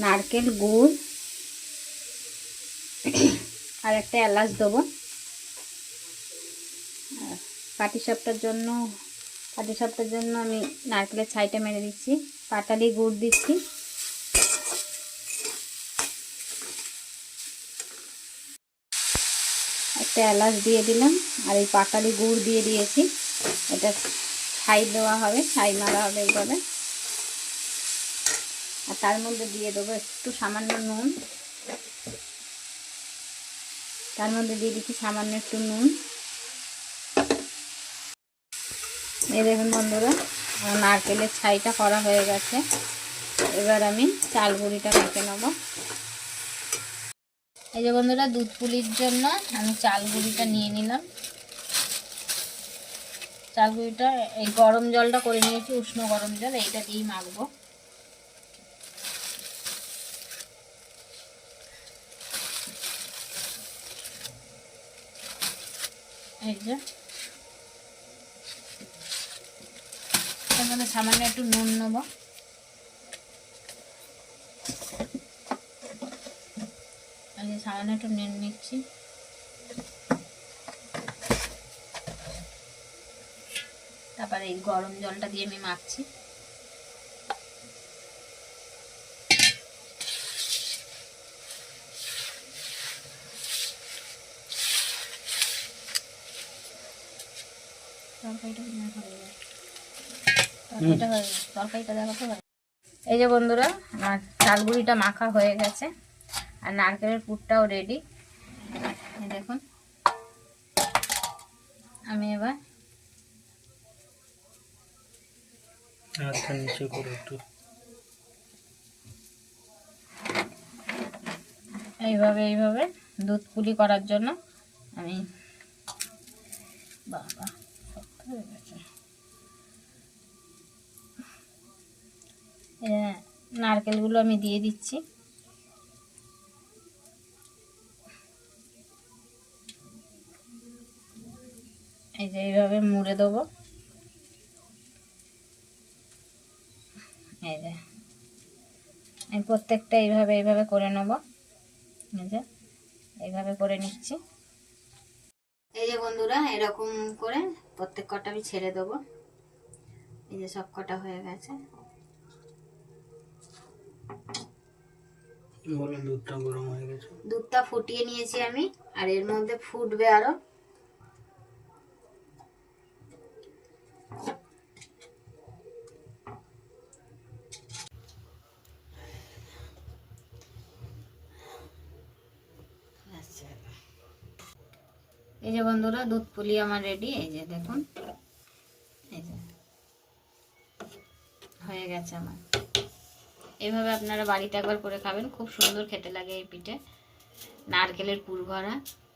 নারকেল গুড় আর একটা এলাচ দেবো। পাটিসাপটার জন্য আমি নারকেলের ছাইটা মেরে দিচ্ছি। পাটালি গুড় দিচ্ছি। একটা এলাচ দিয়ে দিলাম আর এই পাটালি গুড় দিয়ে দিয়েছি। এটা ছাই দেওয়া হবে, ছাই মারা হবে এইভাবে। আর তার মধ্যে দিয়ে দেবো একটু সামান্য নুন। তার মধ্যে দিয়ে দিচ্ছি সামান্য একটু নুন। এই দেখুন বন্ধুরা, নারকেলের ছাইটা করা হয়ে গেছে। এবার আমি চাল গুঁড়িটা মেখে নেব। এই যে বন্ধুরা, দুধ পুলির জন্য আমি চাল গুঁড়িটা নিয়ে নিলাম। চাল গুঁড়িটা এই গরম জলটা করে নিয়েছি, উষ্ণ গরম জল, এইটা দিয়েই মাখবো। এই যে এর মধ্যে সামান্য একটু নুন নেবো। সামান্য একটু নুন নিচ্ছি। তারপরে এই গরম জলটা দিয়ে আমি মাখছি। এই যে বন্ধুরা, আমার চাল গুঁড়িটা মাখা হয়ে গেছে আর নারকেলের পুরটাও রেডি। দেখুন, আমি এবার এইভাবে দুধ পুলি করার জন্য আমি বাবা হয়ে গেছে। নারকেলগুলো আমি দিয়ে দিচ্ছি। এই যে এইভাবে মুড়ে দেবো। এই যে আমি প্রত্যেকটা এইভাবে করে নেব। এই যে এইভাবে করে নিচ্ছি। এই যে বন্ধুরা, এরকম করে প্রত্যেক কটা আমি ছেড়ে দেবো। এই যে সব কটা হয়ে গেছে। দুধটা গরম হয়ে গেছে, দুধটা ফুটিয়ে নিয়েছি আমি, আর এর মধ্যে ফুটবে আরো। এই যে বন্ধুরা, দুধ পুলি আমার রেডি। এই যে দেখুন, এই যে হয়ে গেছে আমার। এইভাবে আপনারা বাড়িতে একবার করে খাবেন, খুব সুন্দর খেতে লাগে এই পিঠে, নারকেলের পুর ভরা।